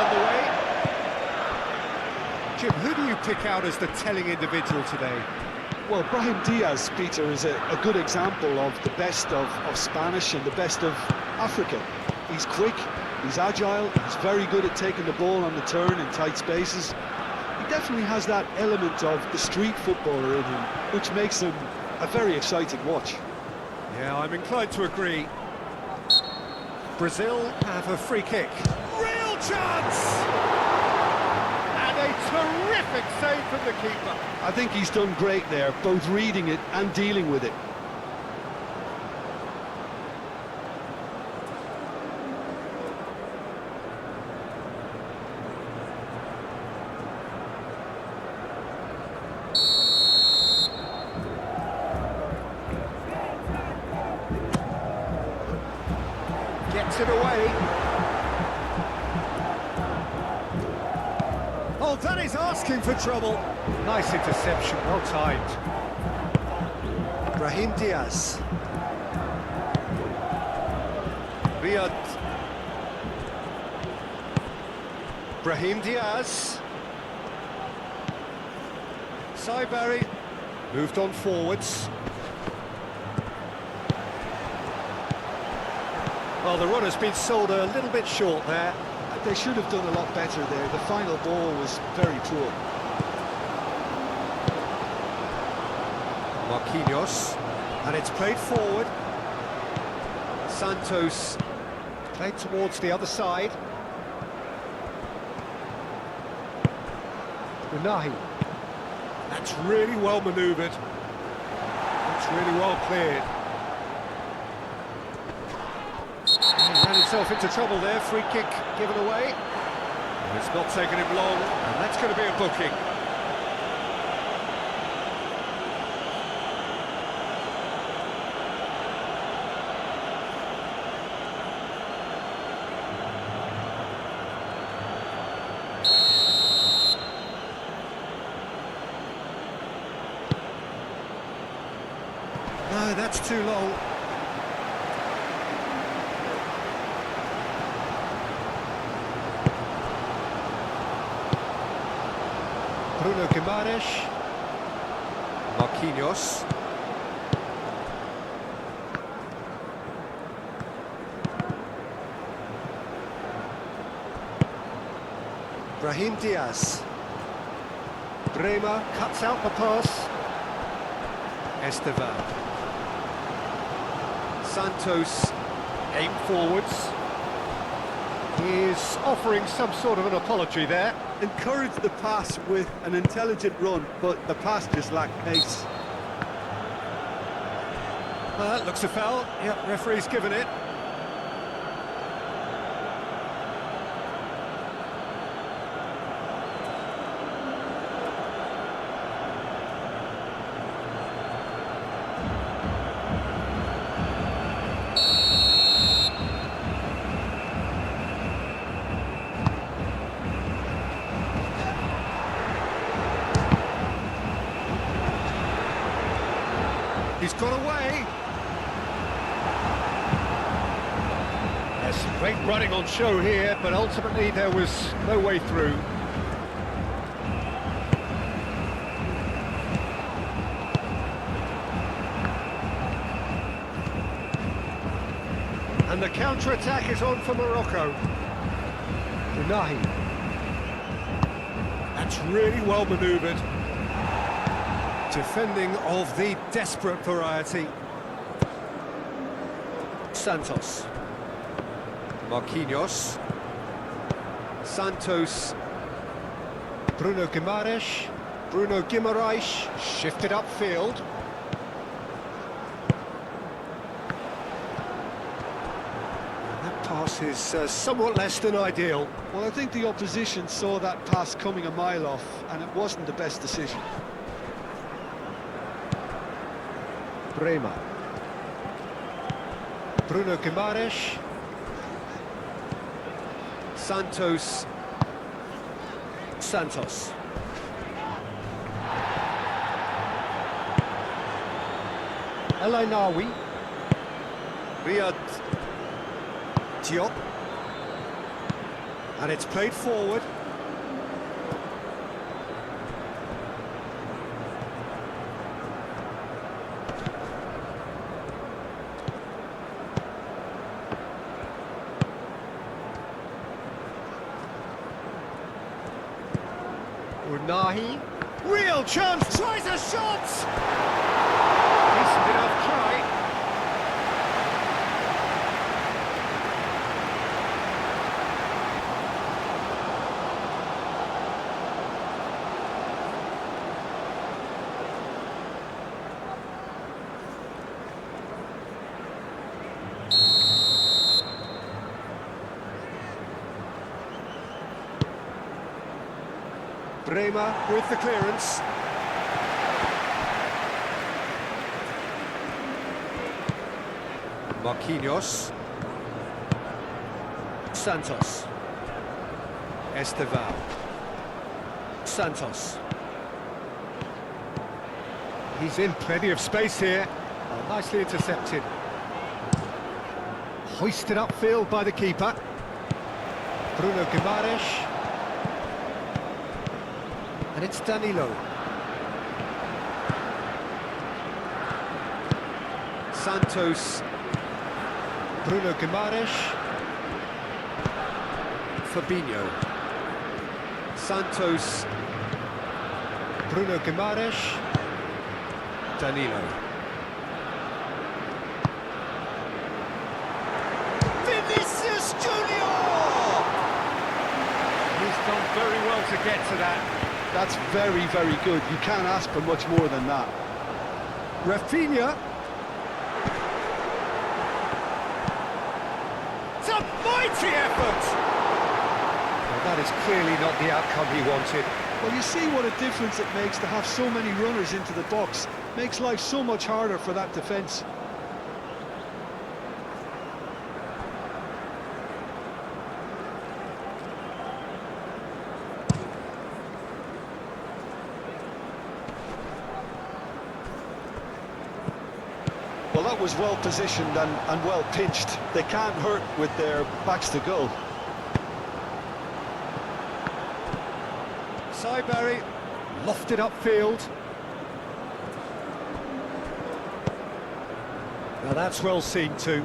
underway. Jim, who do you pick out as the telling individual today? Well, Brahim Diaz, Peter, is a good example of the best of Spanish and the best of Africa. He's quick, he's agile, he's very good at taking the ball on the turn in tight spaces. He definitely has that element of the street footballer in him, which makes him a very exciting watch. Yeah, I'm inclined to agree. Brazil have a free kick. Real chance! And a terrific save from the keeper. I think he's done great there, both reading it and dealing with it. Gets it away. Oh, that is asking for trouble. Nice interception, well timed. Brahim Diaz. Riyad. Brahim Diaz. Saibari moved on forwards. Well, the run has been sold a little bit short there. They should have done a lot better there. The final ball was very poor. Marquinhos, and it's played forward. Santos played towards the other side. Unahi. That's really well manoeuvred. That's really well cleared. He ran himself into trouble there, free kick given away. It's not taken him long, and that's going to be a booking. No, that's too long. Bruno Guimaraes, Marquinhos, Brahim Diaz, Bremer cuts out the pass, Estevan, Santos aim forwards. He's offering some sort of an apology there. Encouraged the pass with an intelligent run, but the pass just lacked pace. Well, that looks a foul. Yep, referee's given it. He's got away. There's some great running on show here, but ultimately there was no way through. And the counter-attack is on for Morocco. Unahi. That's really well manoeuvred. Defending of the desperate variety. Santos. Marquinhos. Santos. Bruno Guimaraes. Bruno Guimaraes shifted upfield. That pass is somewhat less than ideal. Well, I think the opposition saw that pass coming a mile off, and it wasn't the best decision. Bremer. Bruno Guimaraes. Santos. Santos. El Ainawi. Riyad Diop. And it's played forward. Unahi. Real chance! Tries a shot! Decent enough try. Bremer with the clearance. Marquinhos. Santos. Esteval. Santos. He's in plenty of space here. Oh, nicely intercepted. Hoisted upfield by the keeper. Bruno Guimaraes. And it's Danilo. Santos. Bruno Guimaraes. Fabinho. Santos. Bruno Guimaraes. Danilo. Vinicius Junior! He's done very well to get to that. That's very, very good. You can't ask for much more than that. Rafinha. It's a mighty effort! Well, that is clearly not the outcome he wanted. Well, you see what a difference it makes to have so many runners into the box. Makes life so much harder for that defence. Well, that was well positioned and well pitched. They can't hurt with their backs to goal. Saiberry, lofted upfield. Now that's well seen too.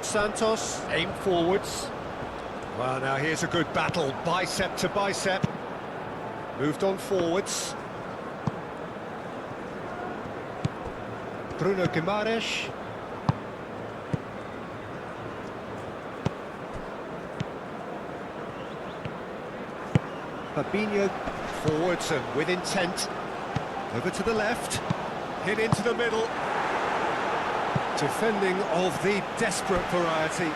Santos, aim forwards. Well, now here's a good battle, bicep to bicep. Moved on forwards. Bruno Guimaraes. Fabinho forwards and with intent. Over to the left. Hit into the middle. Defending of the desperate variety.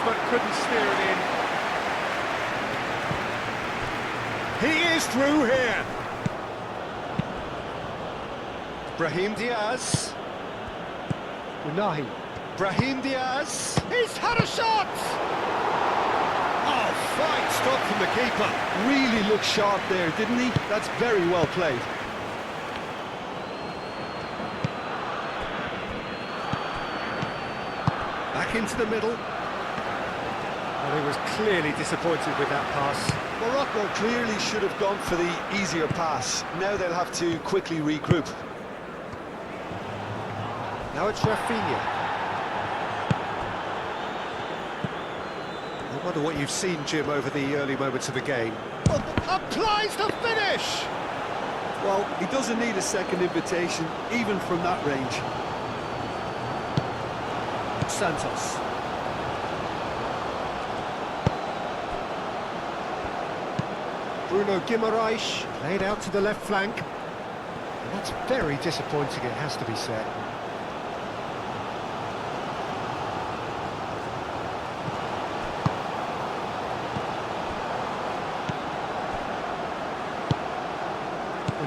But couldn't steer it in. He is through here. Brahim Diaz. Unahi. Brahim Diaz. He's had a shot! Oh, fine stop from the keeper. Really looked sharp there, didn't he? That's very well played. Back into the middle. Well, he was clearly disappointed with that pass. Morocco clearly should have gone for the easier pass. Now they'll have to quickly regroup. Now it's Rafinha. I wonder what you've seen, Jim, over the early moments of the game. Oh, applies the finish! Well, he doesn't need a second invitation, even from that range. Santos. Bruno Guimaraes laid out to the left flank. And that's very disappointing, it has to be said.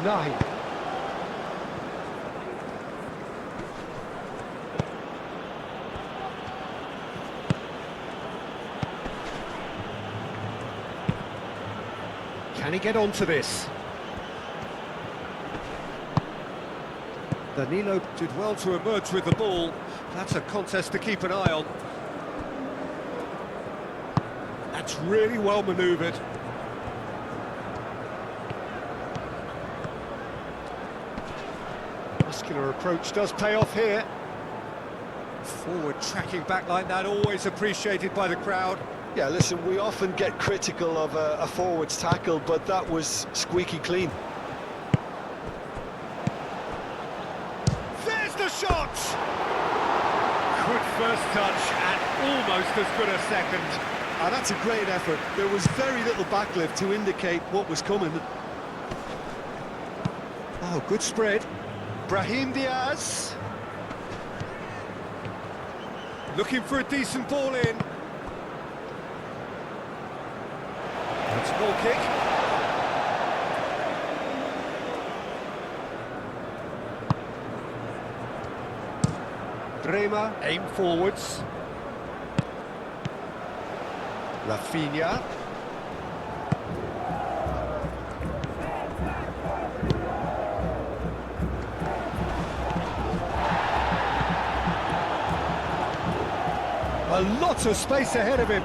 Unahi. Can he get onto this? Danilo did well to emerge with the ball. That's a contest to keep an eye on. That's really well manoeuvred. Muscular approach does pay off here. Forward tracking back like that, always appreciated by the crowd. Yeah, listen, we often get critical of a forward's tackle, but that was squeaky clean. There's the shot! Good first touch and almost as good a second. That's a great effort. There was very little backlift to indicate what was coming. Oh, good spread. Brahim Diaz. Looking for a decent ball in. That's a ball kick. Bremer, aim forwards. Rafinha. A lot of space ahead of him.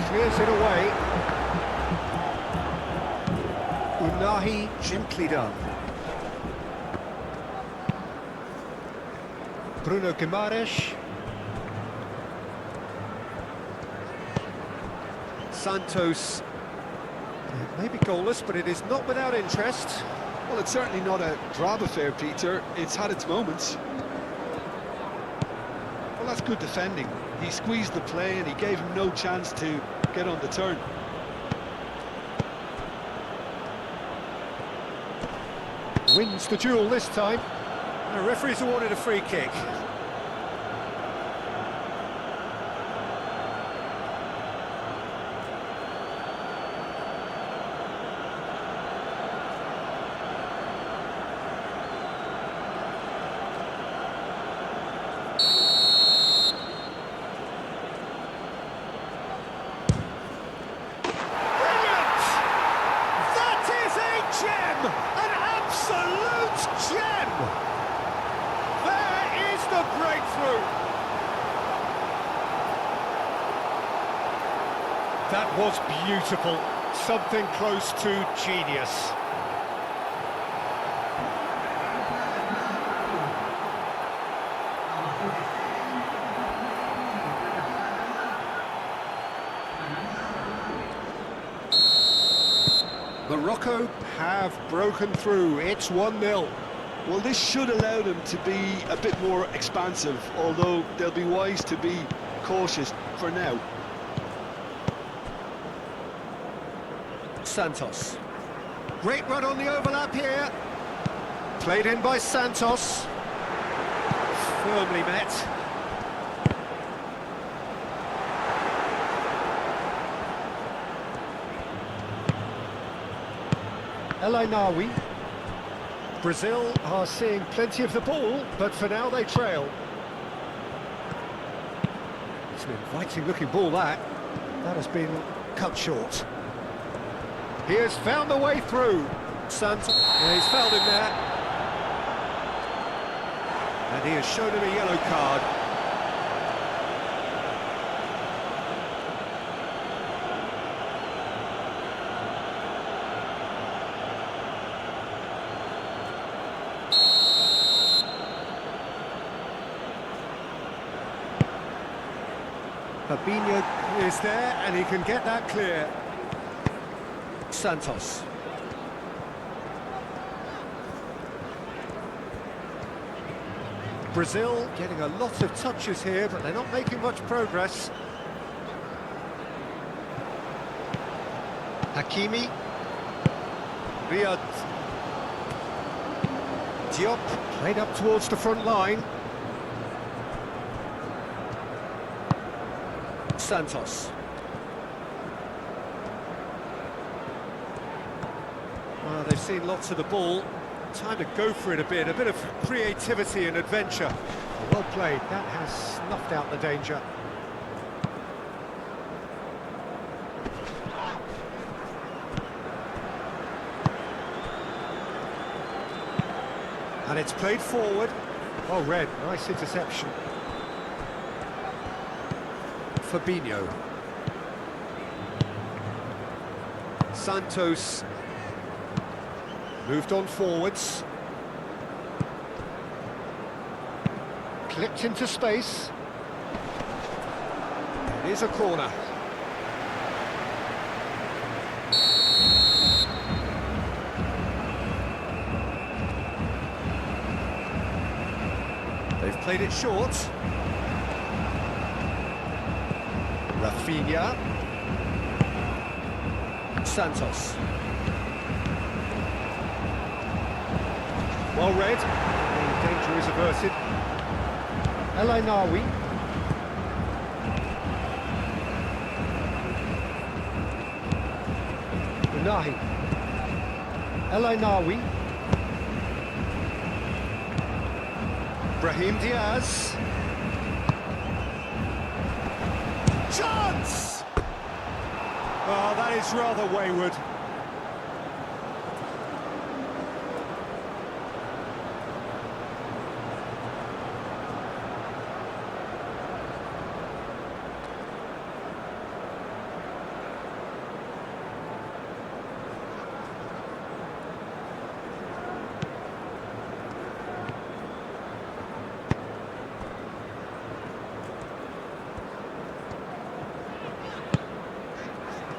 Clears it away. Unahi, gently done. Bruno Guimaraes. Santos. It may be goalless, but it is not without interest. Well, it's certainly not a drab affair, Peter. It's had its moments. Well, that's good defending. He squeezed the play and he gave him no chance to get on the turn. Wins the duel this time. The referee's awarded a free kick. That was beautiful, something close to genius. Morocco have broken through, it's 1-0. Well, this should allow them to be a bit more expansive, although they'll be wise to be cautious for now. Santos. Great run on the overlap here. Played in by Santos. Firmly met. El Ainawi. Brazil are seeing plenty of the ball, but for now they trail. It's an inviting looking ball that. That has been cut short. He has found the way through. Santos, he's fouled him there. And he has shown him a yellow card. Fabinho is there and he can get that clear. Santos. Brazil getting a lot of touches here, but they're not making much progress. Hakimi. Riyad. Diop played up towards the front line. Santos. Well, they've seen lots of the ball. Time to go for it a bit of creativity and adventure. Well played, that has snuffed out the danger. And it's played forward. Well read, nice interception. Fabinho. Santos. Moved on forwards. Clipped into space. It is a corner. They've played it short. Rafinha. Santos. Well read. The danger is averted. El Ainaoui. Unahi. El Ainaoui. Brahim Diaz. Chance! Oh, that is rather wayward.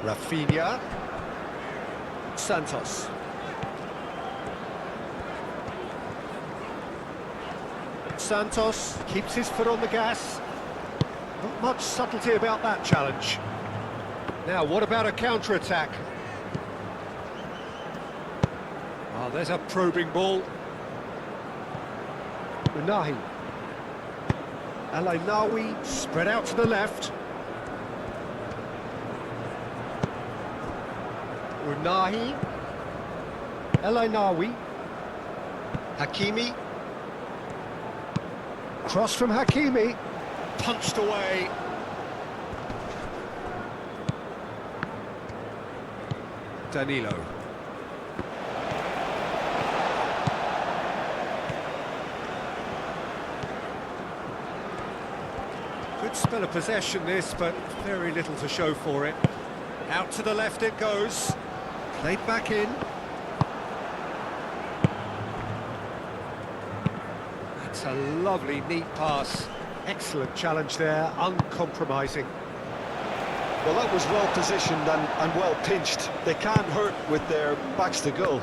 Rafinha. Santos. Santos keeps his foot on the gas. Not much subtlety about that challenge. Now, what about a counter-attack? Oh, there's a probing ball. Unahi. El Ainaoui spread out to the left. Unahi. El Ainaoui. Hakimi. Cross from Hakimi. Punched away. Danilo. Good spell of possession this, but very little to show for it. Out to the left it goes. Played back in. That's a lovely, neat pass. Excellent challenge there, uncompromising. Well, that was well positioned and well pinched. They can't hurt with their backs to goal.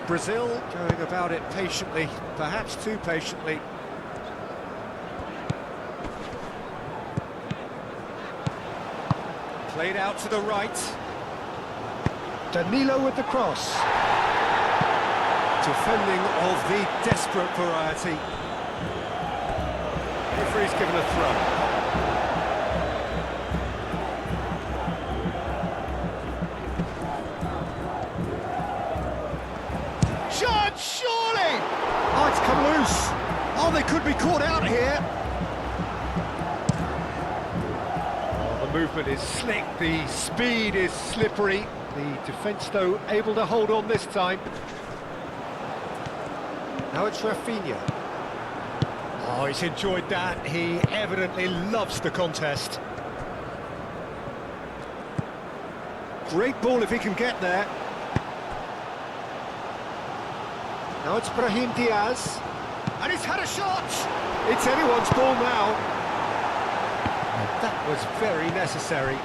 Brazil going about it patiently, perhaps too patiently. Played out to the right. Danilo with the cross. Defending of the desperate variety. Referee's given a throw. Shot, surely! Oh, it's come loose. Oh, they could be caught out here. Oh, the movement is slick, the speed is slippery. The defence, though, able to hold on this time. Now it's Rafinha. Oh, he's enjoyed that. He evidently loves the contest. Great ball if he can get there. Now it's Brahim Diaz. And he's had a shot! It's anyone's ball now. And that was very necessary.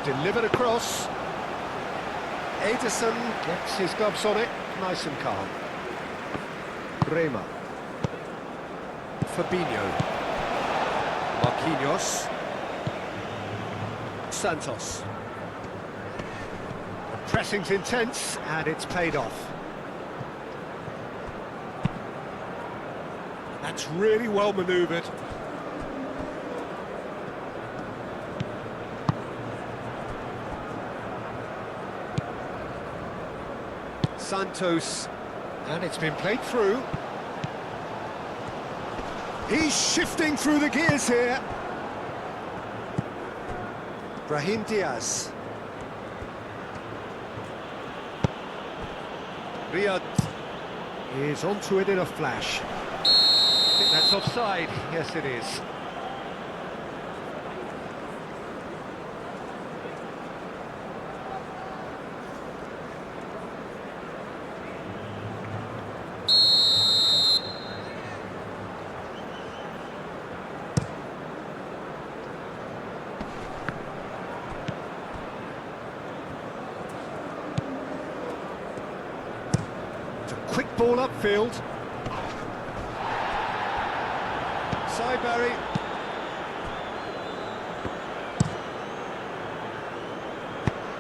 Delivered across. Ederson gets his gloves on it, nice and calm. Rema. Fabinho. Marquinhos. Santos. The pressing's intense, and it's paid off. That's really well manoeuvred. Santos, and it's been played through. He's shifting through the gears here. Brahim Diaz. Riyad is onto it in a flash. I think that's offside. Yes, it is. Quick ball upfield. Barry.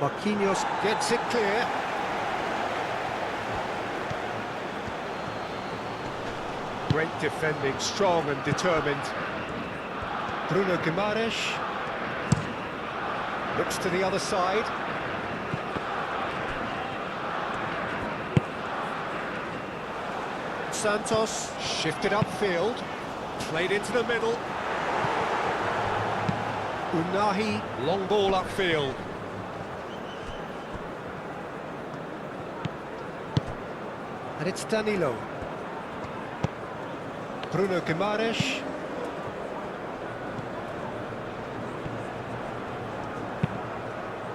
Marquinhos gets it clear. Great defending, strong and determined. Bruno Guimaraes looks to the other side. Santos shifted upfield, played into the middle. Unahi, long ball upfield. And it's Danilo. Bruno Guimaraes.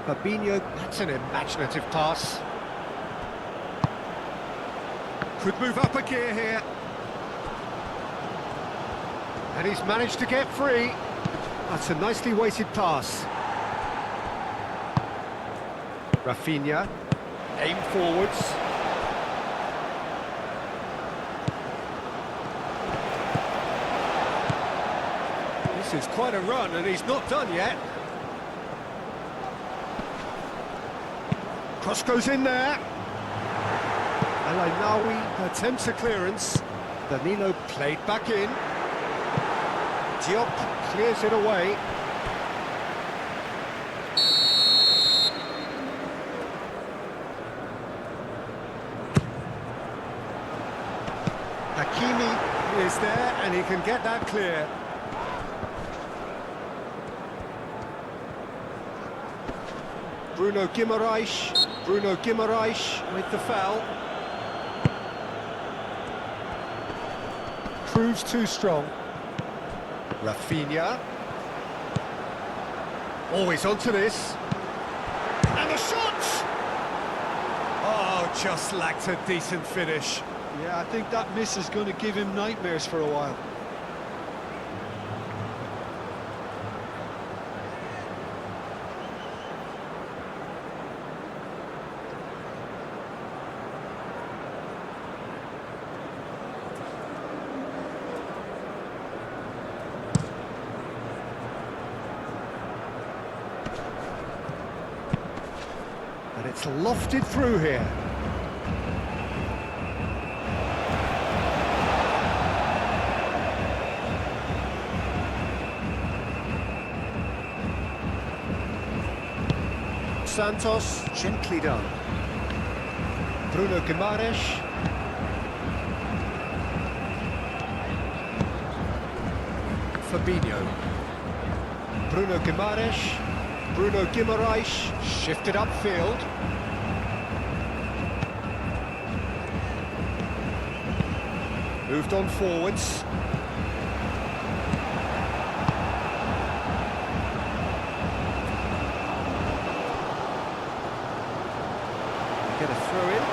Fabinho, that's an imaginative pass. Could move up a gear here. And he's managed to get free. That's a nicely weighted pass. Rafinha, aim forwards. This is quite a run and he's not done yet. Cross goes in there. El Ainaoui attempts a clearance. Danilo played back in. Diop clears it away. Hakimi is there and he can get that clear. Bruno Guimaraes with the foul. Proves too strong. Rafinha. Always onto this. And the shot! Oh, just lacked a decent finish. Yeah, I think that miss is going to give him nightmares for a while. And it's lofted through here. Santos, gently done. Bruno Guimaraes. Fabinho. Bruno Guimaraes. Bruno Guimaraes shifted upfield. Moved on forwards. Get a throw in.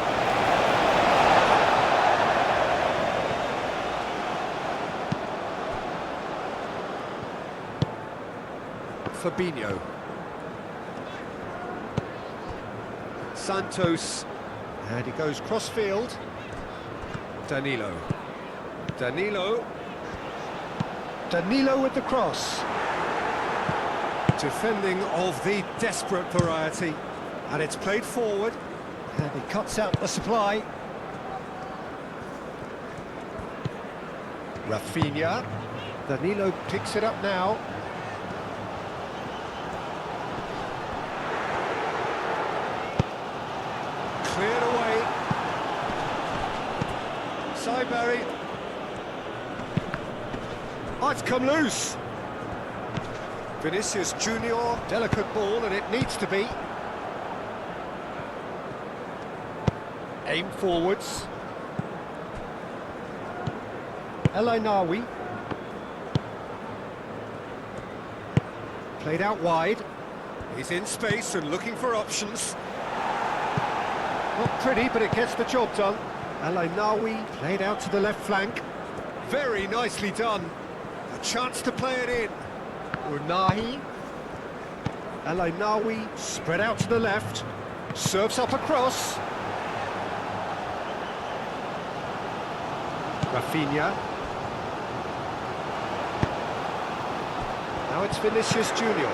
Fabinho. Santos, and he goes cross-field. Danilo with the cross. Defending of the desperate variety, and it's played forward, and he cuts out the supply. Rafinha, Danilo picks it up now. Cleared away. Barry. Oh, it's come loose. Vinicius Junior, delicate ball, and it needs to be. aim forwards. El Ainawi. Played out wide. He's in space and looking for options. Not pretty, but it gets the job done. El Ainawi played out to the left flank. Very nicely done. A chance to play it in. Unahi. El Ainawi spread out to the left. Serves up across. Rafinha. Now it's Vinicius Junior.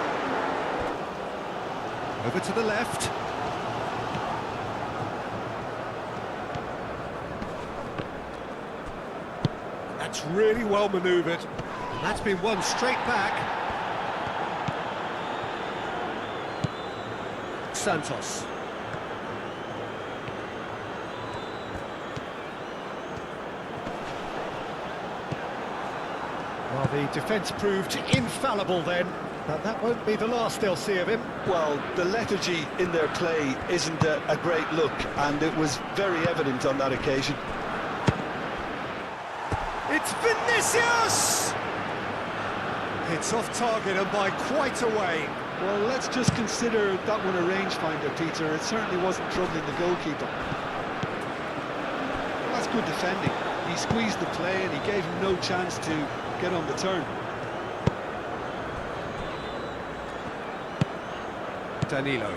Over to the left. That's really well manoeuvred. And that's been won straight back. Santos. Well, the defence proved infallible then, but that won't be the last they'll see of him. Well, the lethargy in their play isn't a great look, and it was very evident on that occasion. It's Vinicius! It's off target and by quite a way. Well, let's just consider that one a rangefinder, Peter. It certainly wasn't troubling the goalkeeper. That's good defending. He squeezed the play and he gave him no chance to get on the turn. Danilo.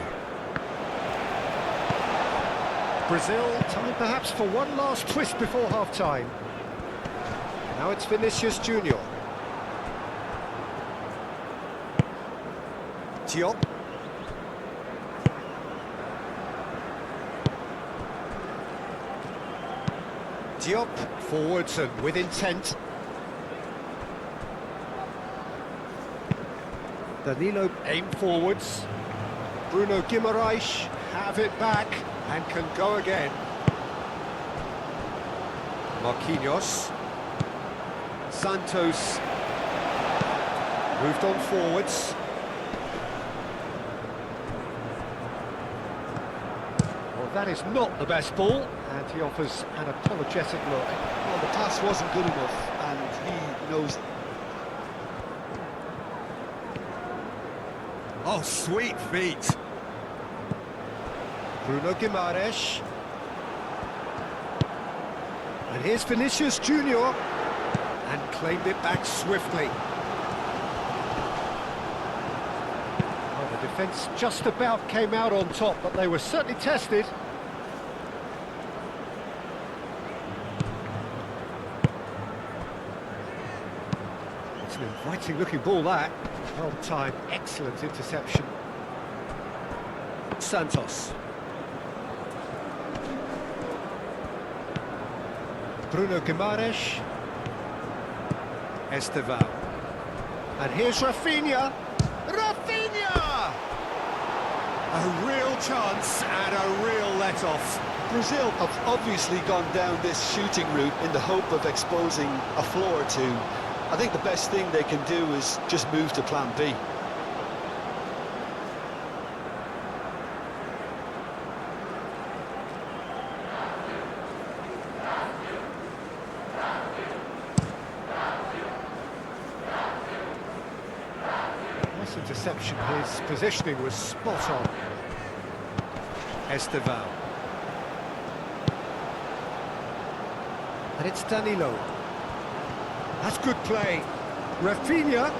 Brazil, time perhaps for one last twist before half-time. Now it's Vinicius Junior. Diop. Diop, forwards and with intent. Danilo, aim forwards. Bruno Guimaraes, have it back and can go again. Marquinhos. Santos. Moved on forwards. Well, that is not the best ball, and he offers an apologetic look. Well, the pass wasn't good enough, and he knows it. Oh, sweet feet. Bruno Guimaraes. And here's Vinicius Junior, and claimed it back swiftly. Well, the defence just about came out on top, but they were certainly tested. It's an inviting looking ball, that. Well timed, excellent interception. Santos. Bruno Guimaraes. Estevan. And here's Rafinha. Rafinha! A real chance and a real let-off. Brazil have obviously gone down this shooting route in the hope of exposing a flaw or two. I think the best thing they can do is just move to plan B. Nice interception, his positioning was spot on. Estevan. And it's Danilo. That's good play. Rafinha.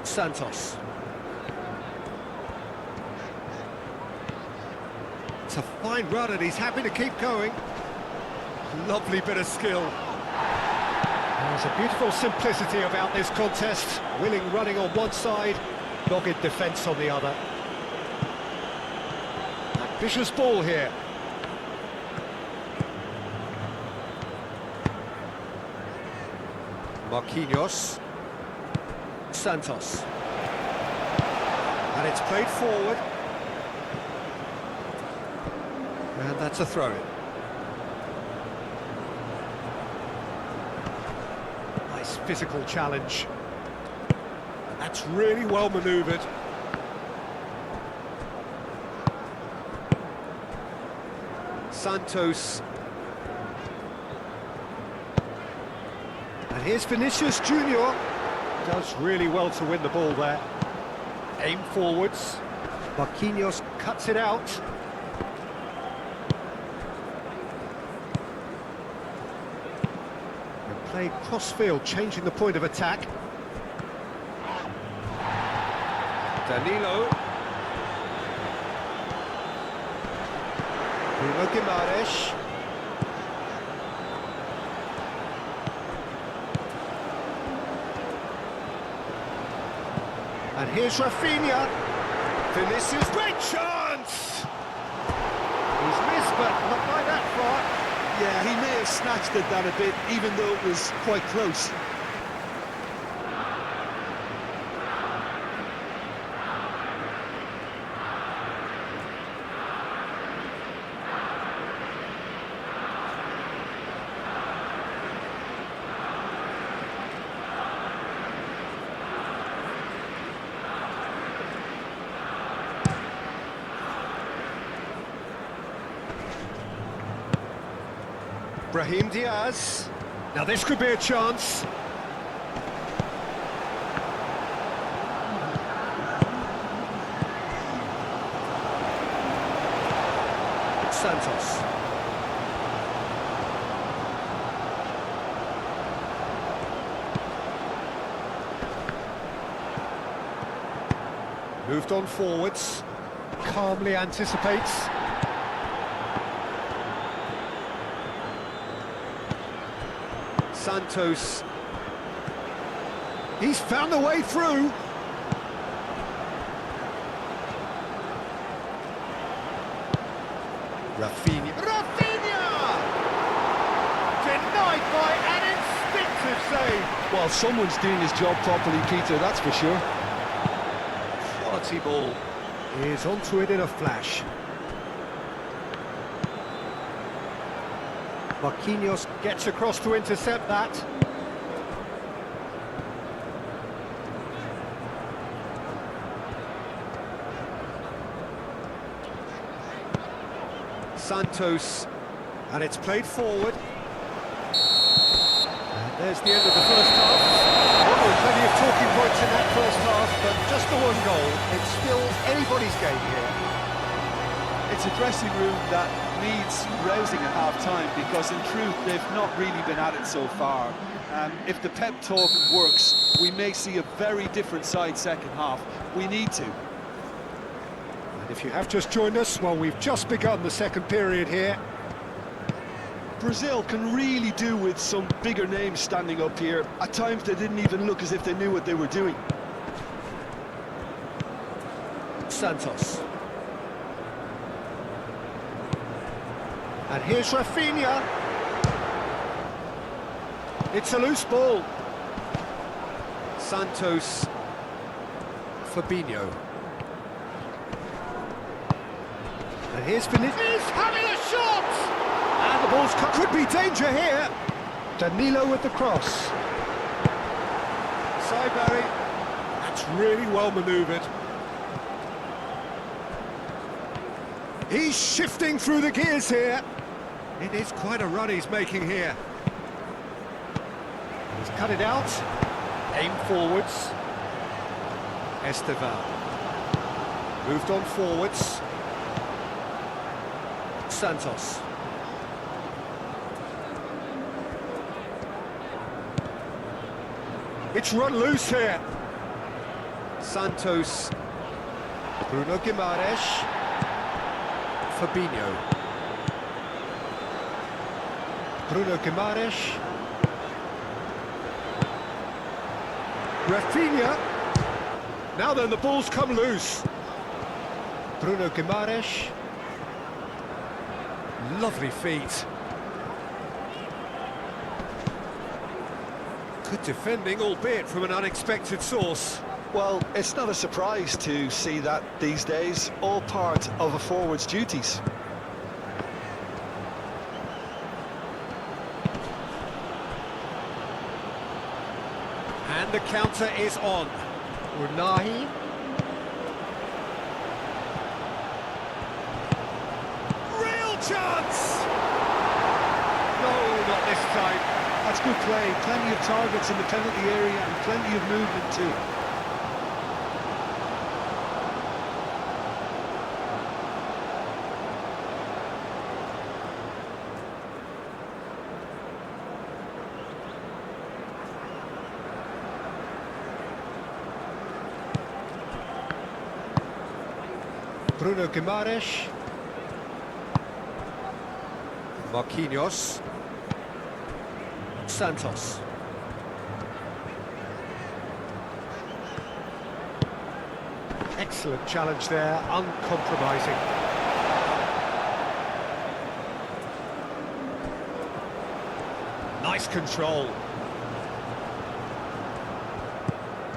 Santos. It's a fine run and he's happy to keep going. Lovely bit of skill. There's a beautiful simplicity about this contest. Willing running on one side, dogged defence on the other. Vicious ball here. Marquinhos. Santos. And it's played forward. And that's a throw-in. nice physical challenge. And that's really well manoeuvred. Santos. And here's Vinicius Junior. Does really well to win the ball there. Aim forwards. Marquinhos cuts it out. And played cross-field, changing the point of attack. Danilo. Bruno Guimaraes. And here's Rafinha. Vinicius, great chance! He's missed, but not by that far. Yeah, he may have snatched at that a bit, even though it was quite close. Brahim Diaz. Now this could be a chance. Santos. Moved on forwards. Calmly anticipates. Santos. He's found a way through. Rafinha. Denied by an instinctive save. Well, someone's doing his job properly, Peter, that's for sure. Quality ball. He is onto it in a flash. Marquinhos gets across to intercept that. Santos, and it's played forward. And there's the end of the first half. Oh, plenty of talking points in that first half, but just the one goal. It's still anybody's game here. It's a dressing room that needs rousing at half-time, because in truth they've not really been at it so far. If the pep talk works, we may see a very different side second half. We need to. And if you have just joined us, well, we've just begun the second period here. Brazil can really do with some bigger names standing up here. At times they didn't even look as if they knew what they were doing. Santos. And here's Rafinha. It's a loose ball. Santos. Fabinho. And here's Vinicius. He's having a shot! And the ball's cut. Could be danger here. Danilo with the cross. Saibari. That's really well manoeuvred. He's shifting through the gears here. It is quite a run he's making here. He's cut it out. Aim forwards. Estevan. Moved on forwards. Santos. It's run loose here. Santos. Bruno Guimaraes. Fabinho. Bruno Guimaraes. Rafinha. Now then, the ball's come loose. Bruno Guimaraes. Lovely feet. Good defending, albeit from an unexpected source. Well, it's not a surprise to see that these days, all part of a forward's duties. And the counter is on. Unahi. Real chance! No, not this time. That's good play. Plenty of targets in the penalty area and plenty of movement too. Bruno Guimaraes. Marquinhos. Santos. Excellent challenge there, uncompromising. Nice control.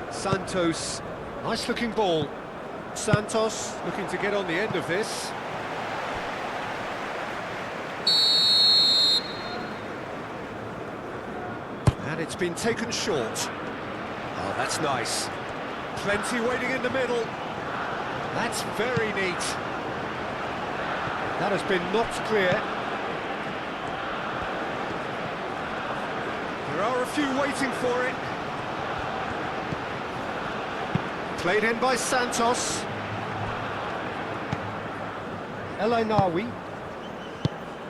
Santos, nice looking ball. Santos looking to get on the end of this. And it's been taken short. Oh, that's nice. Plenty waiting in the middle. That's very neat. That has been knocked clear. There are a few waiting for it. Played in by Santos. El Ainawi.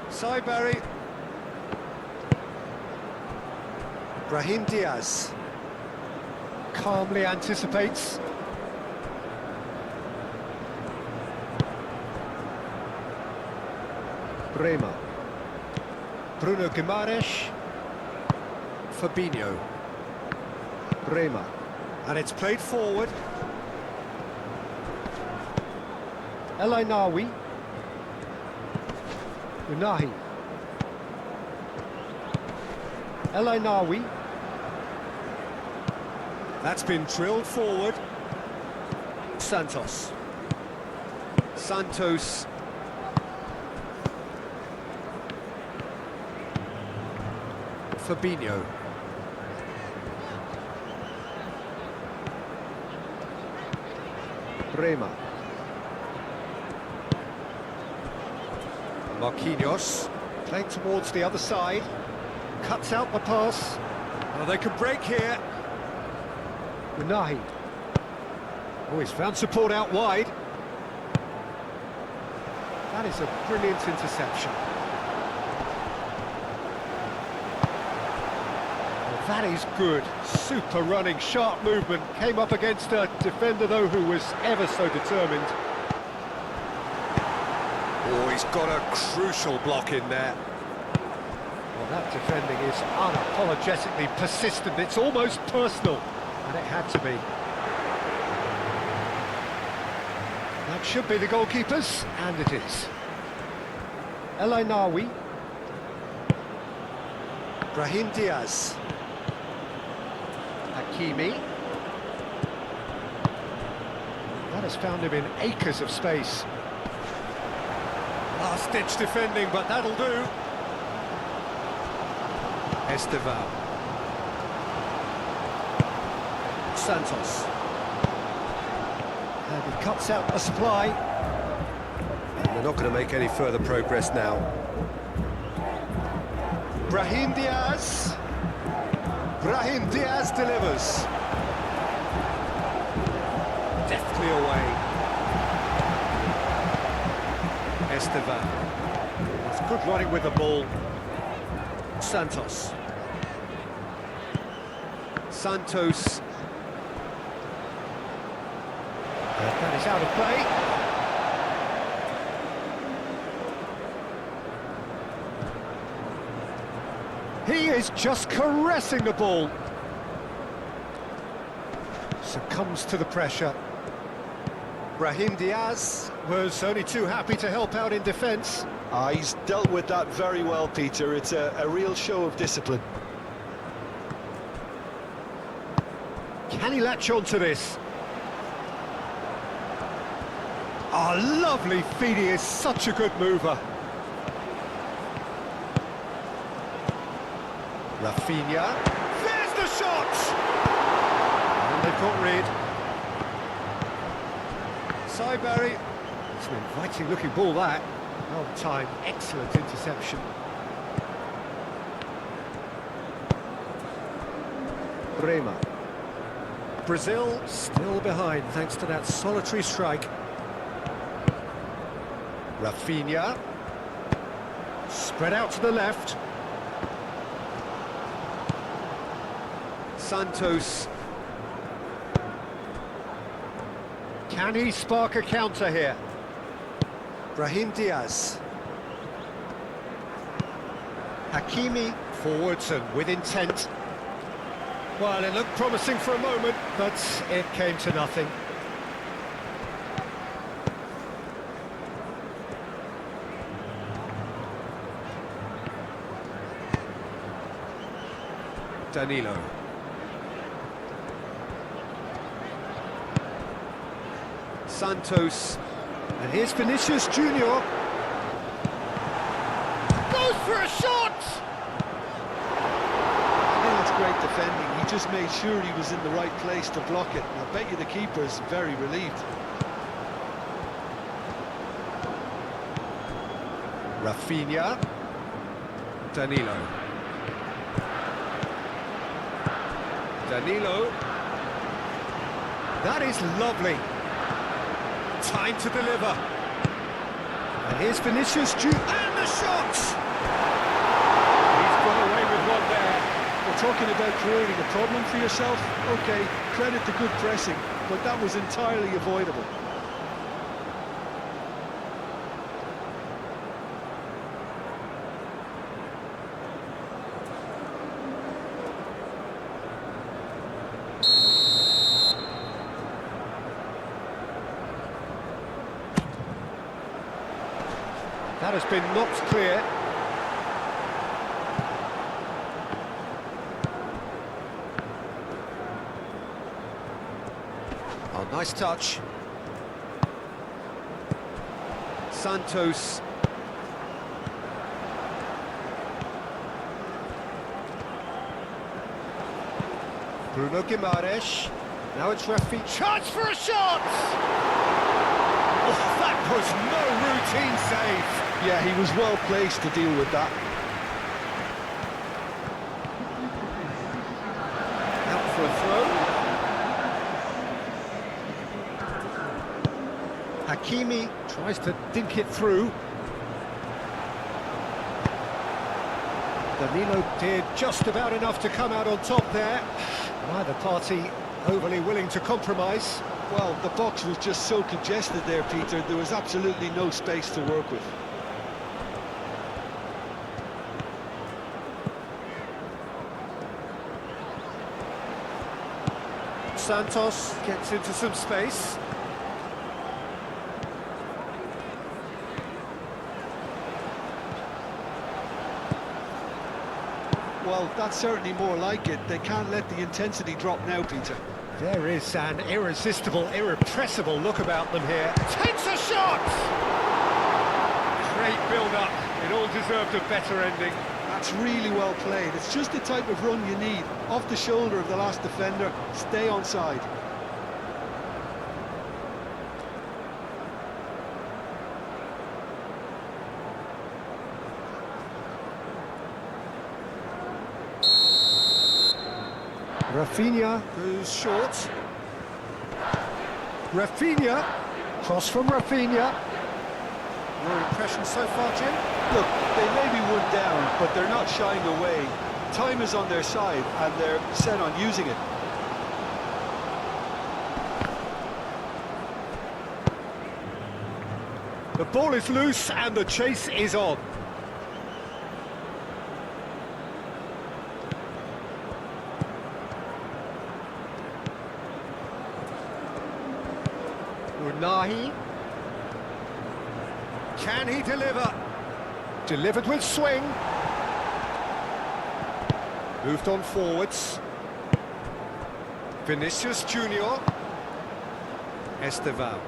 Saibari. Brahim Diaz. Calmly anticipates. Bremer. Bruno Guimaraes. Fabinho. Bremer. And it's played forward. El Ainawi. Unahi. El Ainawi. That's been drilled forward. Santos. Santos. Fabinho. Bremer. Marquinhos. Playing towards the other side. Cuts out the pass. Oh, they can break here. Unahi. Oh, he's found support out wide. That is a brilliant interception. Oh, that is good. Super running, sharp movement. Came up against a defender, though, who was ever so determined. Oh, he's got a crucial block in there. Well, that defending is unapologetically persistent. It's almost personal. And it had to be. That should be the goalkeepers, and it is. El Ainawi. Brahim Diaz. Hakimi. That has found him in acres of space. Last-ditch defending, but that'll do. Estevan. Santos. And he cuts out the supply. And they're not going to make any further progress now. Brahim Diaz. Brahim Diaz delivers. Deftly away. Estevan. It's good running with the ball. Santos. Santos. That is out of play. He is just caressing the ball. Succumbs to the pressure. Brahim Diaz was only too happy to help out in defence. He's dealt with that very well, Peter. It's a real show of discipline. Can he latch on to this? Oh, lovely feed. He is such a good mover. Rafinha. There's the shot! And they've got rid. Barry. It's an inviting looking ball, that. Well timed, excellent interception. Bremer. Brazil still behind thanks to that solitary strike. Rafinha. Spread out to the left. Santos. Can he spark a counter here? Brahim Diaz. Hakimi forwards and with intent. Well, it looked promising for a moment, but it came to nothing. Danilo. Santos. And here's Vinicius Junior. Goes for a shot! I think that's great defending. He just made sure he was in the right place to block it. I bet you the keeper's very relieved. Rafinha. Danilo. Danilo. That is lovely. Time to deliver. And here's Vinicius Junior. And the shot! He's got away with one there. We're talking about creating a problem for yourself. Okay, credit to good pressing, but that was entirely avoidable. That has been knocked clear. Oh, nice touch. Santos. Bruno Guimaraes. Now it's Rafi. Chance for a shot! Oh, that was no routine save. Yeah, he was well placed to deal with that. Out for a throw. Hakimi tries to dink it through. Danilo did just about enough to come out on top there. Neither party overly willing to compromise. Well, the box was just so congested there, Peter. There was absolutely no space to work with. Santos gets into some space. Well, that's certainly more like it. They can't let the intensity drop now, Peter. There is an irresistible, irrepressible look about them here. Takes a shot! Great build-up. It all deserved a better ending. That's really well played. It's just the type of run you need. Off the shoulder of the last defender, stay on side. Rafinha goes short. Rafinha, cross from Rafinha. Your impression so far, Jim? Look, they may be one down, but they're not shying away. Time is on their side, and they're set on using it. The ball is loose, and the chase is on. Unahi. Can he deliver? Delivered with swing. Moved on forwards. Vinicius Junior. Estevan.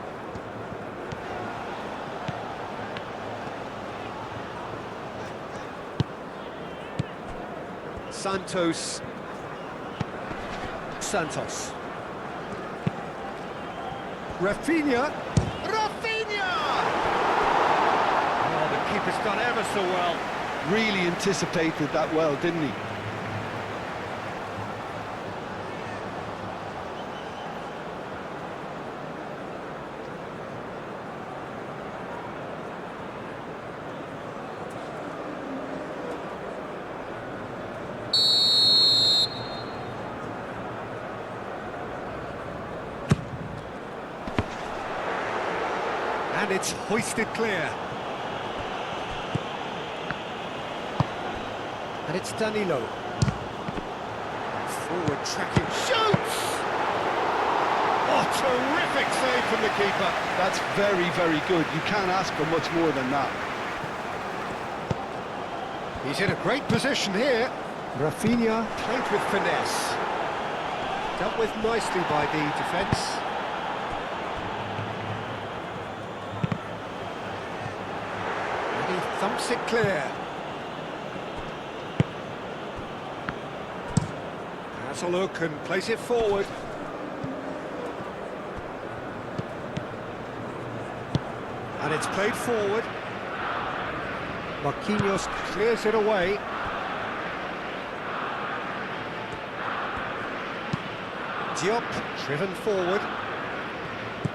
Santos. Rafinha! Rafinha! Oh, the keeper's done ever so well. Really anticipated that well, didn't he? And it's hoisted clear. And it's Danilo. Forward tracking, shoots! Oh, terrific save from the keeper. That's very, very good. You can't ask for much more than that. He's in a great position here. Rafinha played with finesse. Dealt with nicely by the defence. And he thumps it clear. Has a look and plays it forward. And it's played forward. Marquinhos clears it away. Diop driven forward.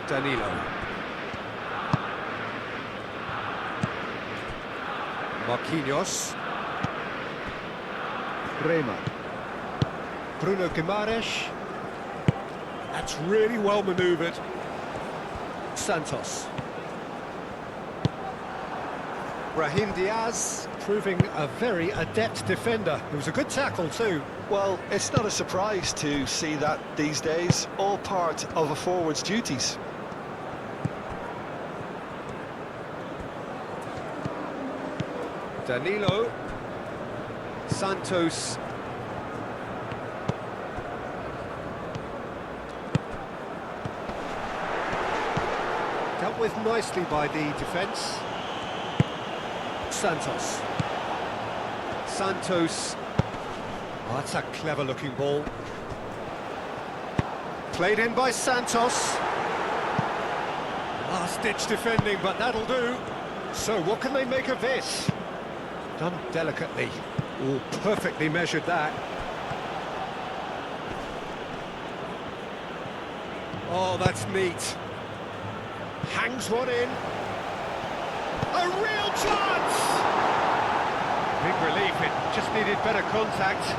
Danilo. Marquinhos. Rema. Bruno Guimaraes. That's really well manoeuvred. Santos. Brahim Diaz proving a very adept defender. It was a good tackle too. Well, it's not a surprise to see that these days, all part of a forward's duties. Danilo. Santos. Dealt with nicely by the defence. Santos. Santos. Oh, that's a clever-looking ball. Played in by Santos. Last-ditch defending, but that'll do. So, what can they make of this? Done delicately. Oh, perfectly measured that. Oh, that's neat. Hangs one in. A real chance! Big relief, it just needed better contact.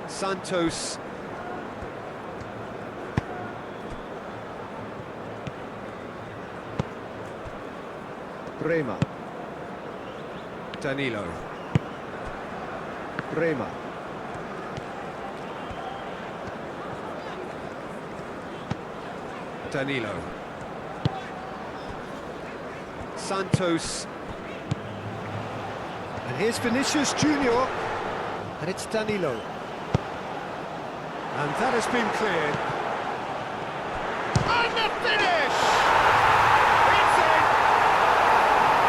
Santos. Rema. Danilo. Rema. Danilo. Santos. And here's Vinicius Junior. And it's Danilo. And that has been cleared. And the finish! It's in!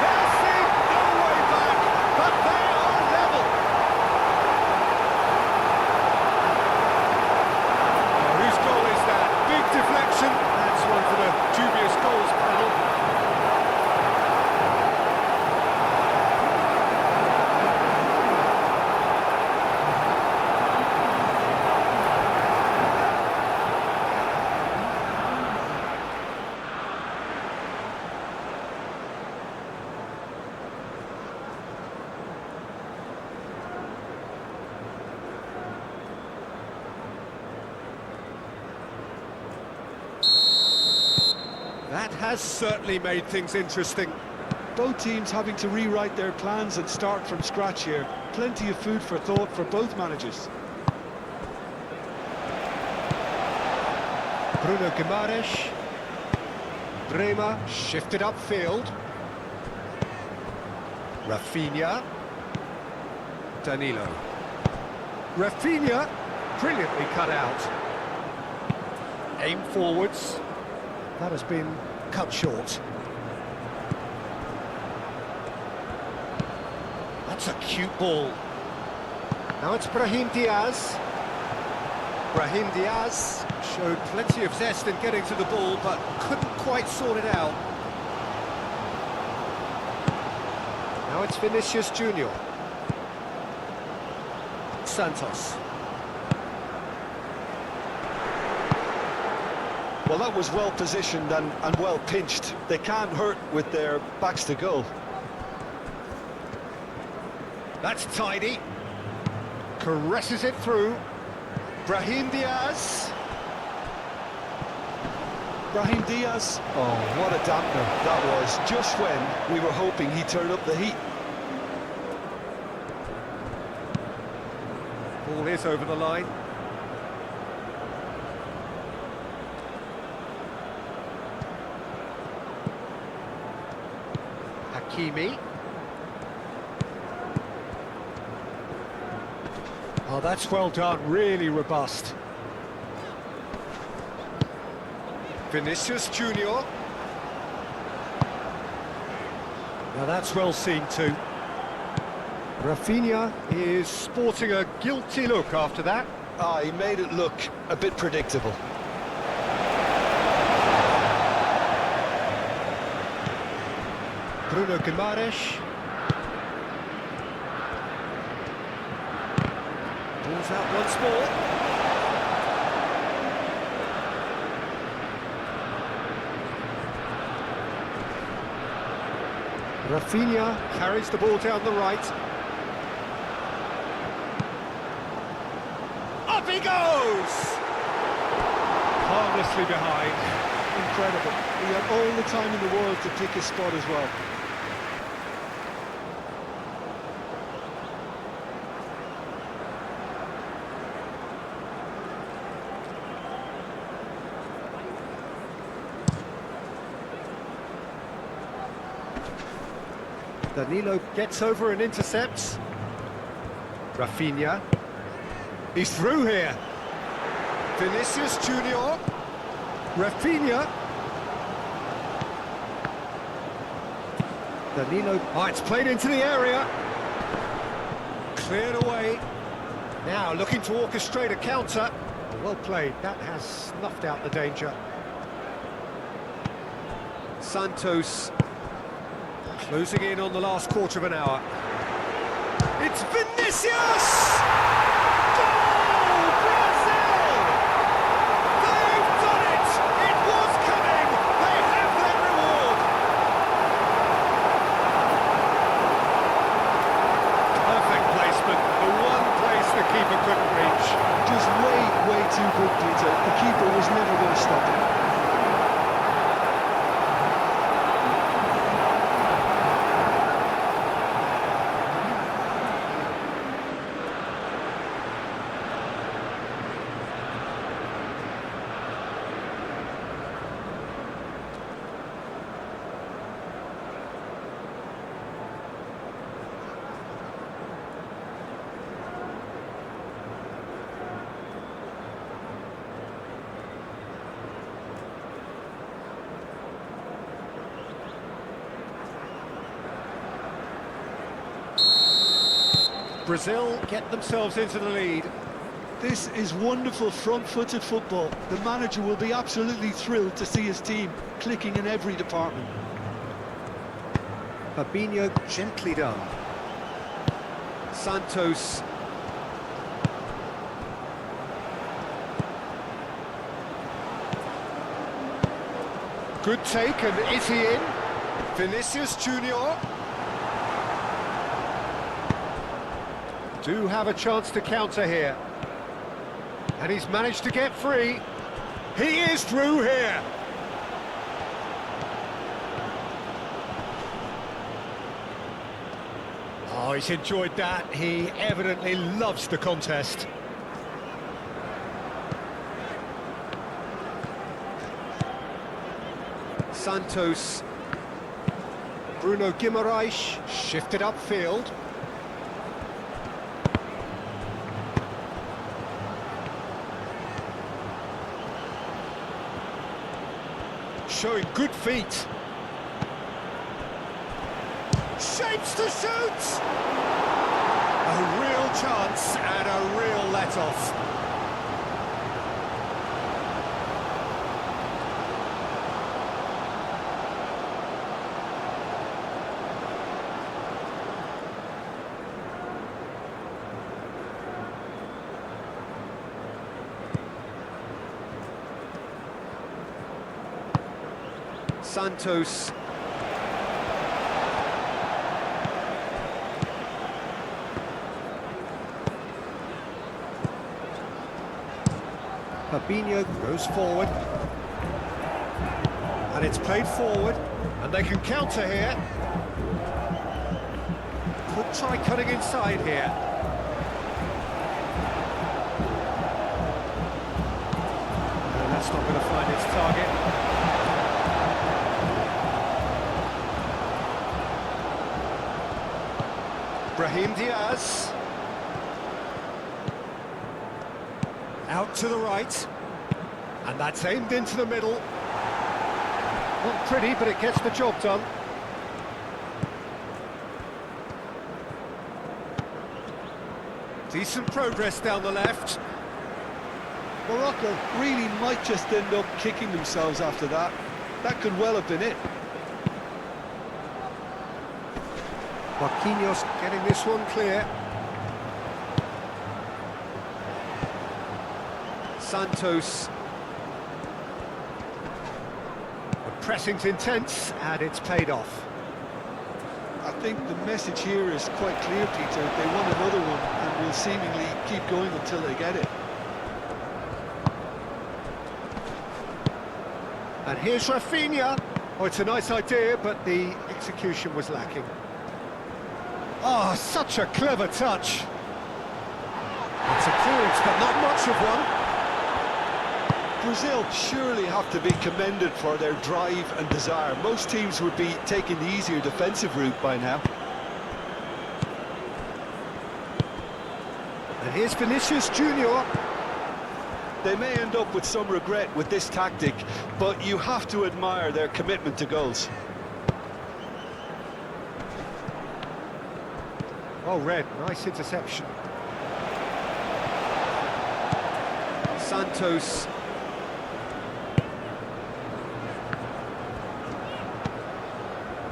They'll see no way back, but they are level. Whose goal is that? Big deflection. That's one for the dubious goals panel. That has certainly made things interesting. Both teams having to rewrite their plans and start from scratch here. Plenty of food for thought for both managers. Bruno Guimaraes. Rema shifted upfield. Rafinha. Danilo. Rafinha, brilliantly cut out. Aim forwards. That has been cut short. That's a cute ball. Now it's Brahim Diaz. Brahim Diaz showed plenty of zest in getting to the ball, but couldn't quite sort it out. Now it's Vinicius Junior. Santos. Well, that was well positioned and well pinched. They can't hurt with their backs to goal. That's tidy. Caresses it through. Brahim Diaz. Brahim Diaz. Oh, what a dampener that was, just when we were hoping he'd turn up the heat. Ball is over the line. Hakimi. Oh, that's well done, really robust. Vinicius Junior. Now that's well seen too. Rafinha is sporting a guilty look after that. Ah, he made it look a bit predictable. Bruno Guimaraes. Ball's out once more. Rafinha carries the ball down the right. Up he goes! Harmlessly behind. Incredible. He had all the time in the world to pick his spot as well. Danilo gets over and intercepts. Rafinha. He's through here. Vinicius Junior. Rafinha. Danilo. Oh, it's played into the area. Cleared away. Now looking to orchestrate a counter. Well played. That has snuffed out the danger. Santos closing in on the last quarter of an hour. It's Vinicius! Goal! Brazil! They've done it! It was coming! They have their reward! Perfect placement, the one place the keeper couldn't reach. Just way too good, Peter. The keeper was never going to stop him. Brazil get themselves into the lead. This is wonderful front-footed football. The manager will be absolutely thrilled to see his team clicking in every department. Fabinho gently done. Santos. Good take, and is he in? Vinicius Junior. Do have a chance to counter here. And he's managed to get free. He is through here. Oh, he's enjoyed that. He evidently loves the contest. Santos. Bruno Guimaraes shifted upfield. showing good feet. Shapes to shoot! A real chance and a real let-off. Santos. Fabinho goes forward. And it's played forward. And they can counter here. Could try cutting inside here. No, that's not going to find its target. Brahim Diaz. Out to the right. And that's aimed into the middle. Not pretty, but it gets the job done. Decent progress down the left. Morocco really might just end up kicking themselves after that. That could well have been it. Marquinhos getting this one clear. Santos. The pressing's intense and it's paid off. I think the message here is quite clear, Peter. They want another one and will seemingly keep going until they get it. And here's Rafinha. Oh, it's a nice idea, but the execution was lacking. Oh, such a clever touch. It's a clearance, but not much of one. Brazil surely have to be commended for their drive and desire. Most teams would be taking the easier defensive route by now. And here's Vinicius Junior. They may end up with some regret with this tactic, but you have to admire their commitment to goals. Oh, Red, nice interception. Santos.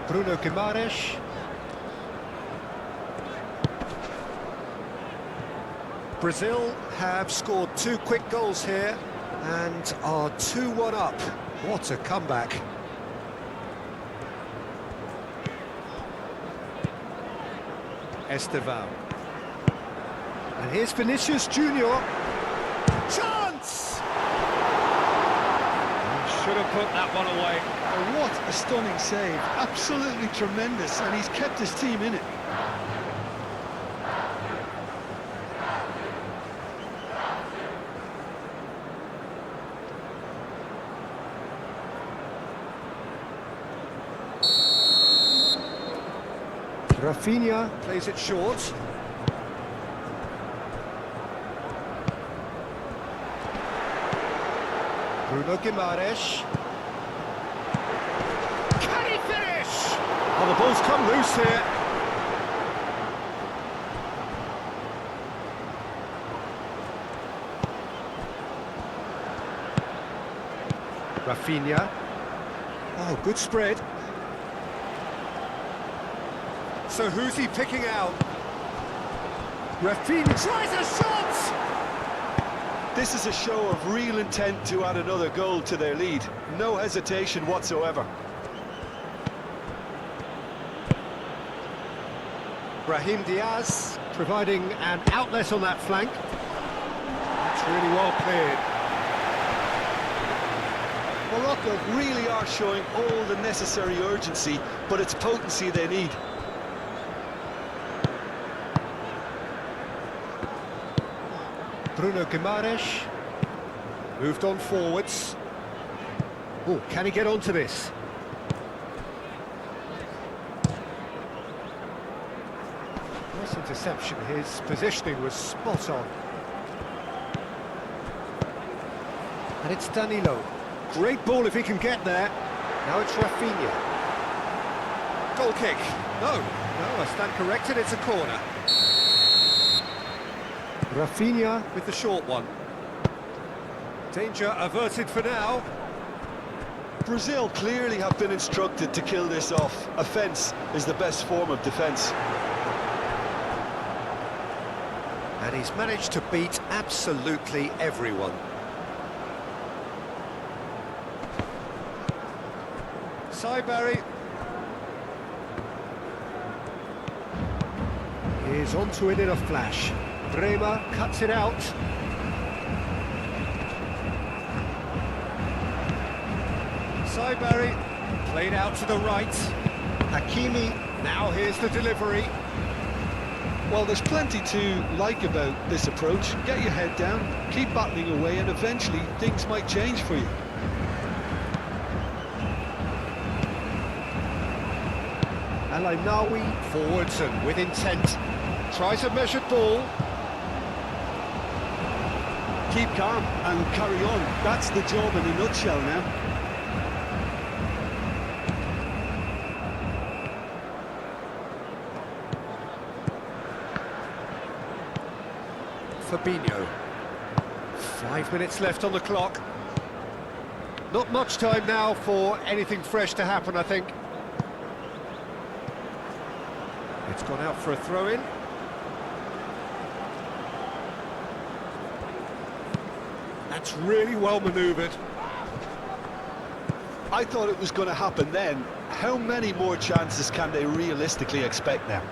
Bruno Guimaraes. Brazil have scored 2 quick goals here and are 2-1 up. What a comeback. Esteval. And here's Vinicius Junior. Chance! Should have put that one away. Oh, what a stunning save. Absolutely tremendous, and he's kept his team in it. Rafinha plays it short. Bruno Guimaraes. Can he finish? Oh, the ball's come loose here. Rafinha. Oh, good spread. So who's he picking out? Rafinha tries a shot! This is a show of real intent to add another goal to their lead. No hesitation whatsoever. Brahim Diaz providing an outlet on that flank. That's really well cleared. Morocco really are showing all the necessary urgency, but it's potency they need. Bruno Guimaraes moved on forwards. Oh, can he get onto this? Nice interception. His positioning was spot on. And it's Danilo. Great ball if he can get there. Now it's Rafinha. Goal kick. No, I stand corrected, it's a corner. Rafinha with the short one. Danger averted for now. Brazil clearly have been instructed to kill this off. Offence is the best form of defence. And he's managed to beat absolutely everyone. Barry. He's onto it in a flash. Bremer cuts it out. Barry played out to the right. Hakimi, now here's the delivery. Well, there's plenty to like about this approach. Get your head down, keep battling away, and eventually things might change for you. Nawi forwards and with intent. Tries a measured ball. Keep calm and carry on. That's the job in a nutshell now. Fabinho. 5 minutes left on the clock. Not much time now for anything fresh to happen, I think. It's gone out for a throw-in. That's really well manoeuvred. I thought it was going to happen then. How many more chances can they realistically expect now?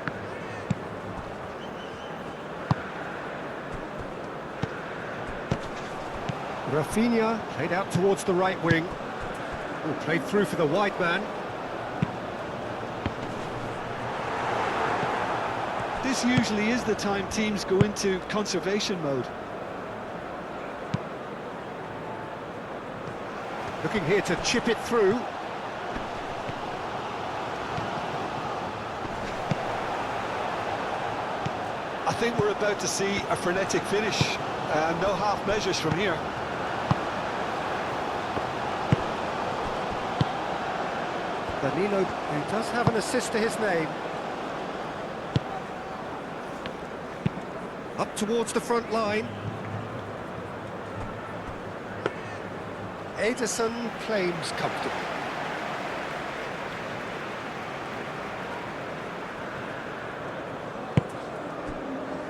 Rafinha played out towards the right wing. Oh, played through for the wide man. This usually is the time teams go into conservation mode. Looking here to chip it through. I think we're about to see a frenetic finish. No half measures from here. Danilo, who does have an assist to his name. Up towards the front line. Ederson claims comfortably.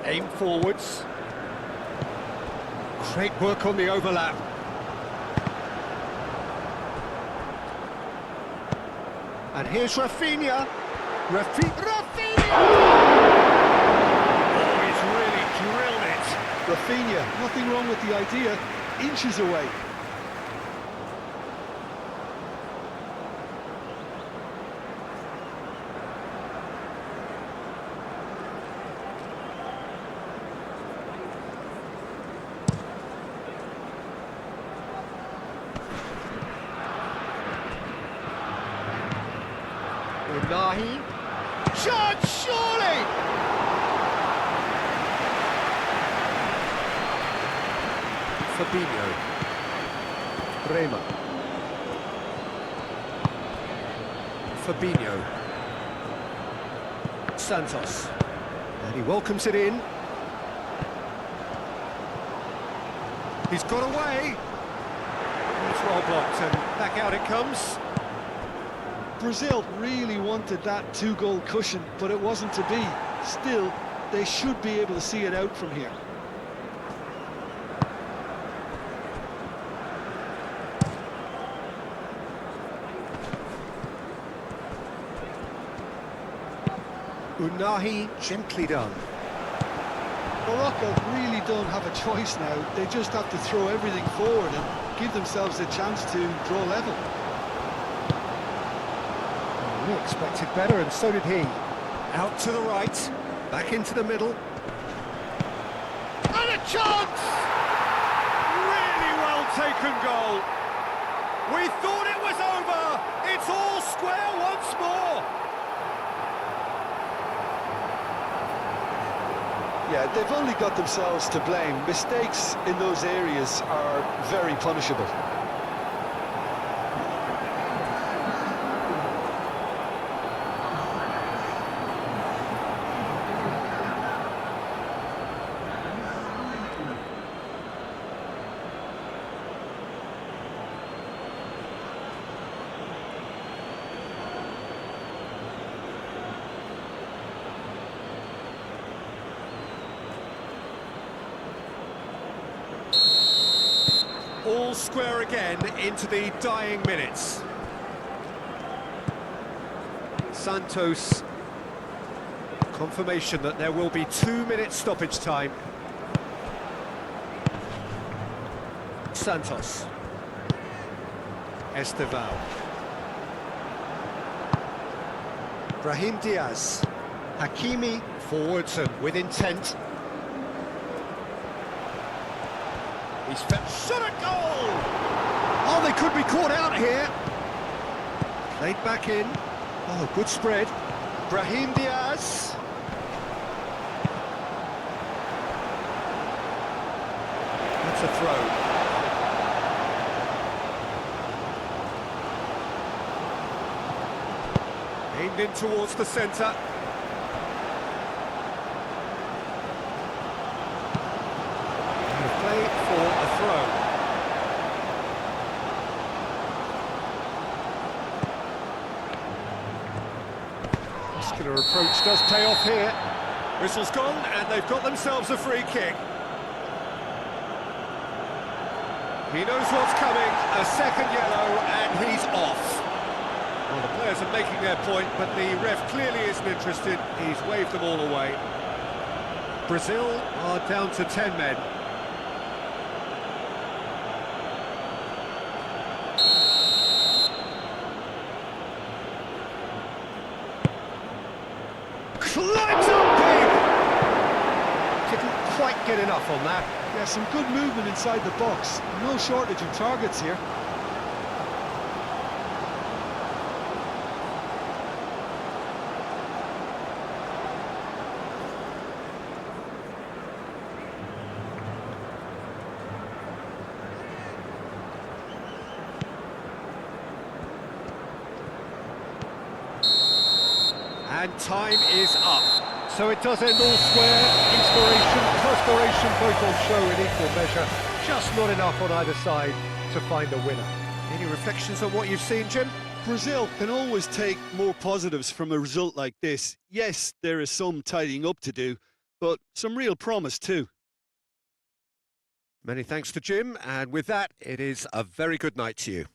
Aim forwards. Great work on the overlap. And here's Rafinha. Rafinha! Oh, he's really drilled it. Rafinha, nothing wrong with the idea. Inches away. Nahi. Shot, surely! Fabinho. Bremer. Fabinho. Santos. And he welcomes it in. He's got away. It's well blocked and back out it comes. Brazil really wanted that two-goal cushion, but it wasn't to be. Still, they should be able to see it out from here. Unahi, gently done. Morocco really don't have a choice now. They just have to throw everything forward and give themselves a chance to draw level. We expected better, and so did he. Out to the right, back into the middle. And a chance! Really well taken goal. We thought it was over. It's all square once more. Yeah, they've only got themselves to blame. Mistakes in those areas are very punishable. All square again into the dying minutes. Santos. Confirmation that there will be 2 minute stoppage time. Santos. Esteval. Brahim Diaz. Hakimi forwards and with intent. He's shot a goal! Oh, they could be caught out here. Played back in. Oh, good spread. Brahim Diaz. That's a throw. Aimed in towards the centre. Play for a throw. Muscular approach does pay off here. Whistle's gone and they've got themselves a free kick. He knows what's coming, a second yellow and he's off. Well, the players are making their point, but the ref clearly isn't interested. He's waved them all away. Brazil are down to 10 men. Climbs up big! Didn't quite get enough on that. Yeah, some good movement inside the box. No shortage of targets here. And time is up. So it does end all square. Inspiration, perspiration, both on show in equal measure. Just not enough on either side to find a winner. Any reflections on what you've seen, Jim? Brazil can always take more positives from a result like this. Yes, there is some tidying up to do, but some real promise too. Many thanks to Jim, and with that, it is a very good night to you.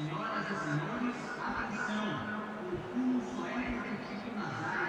Senhoras e senhores, atenção! O pulo só é permitido nas áreas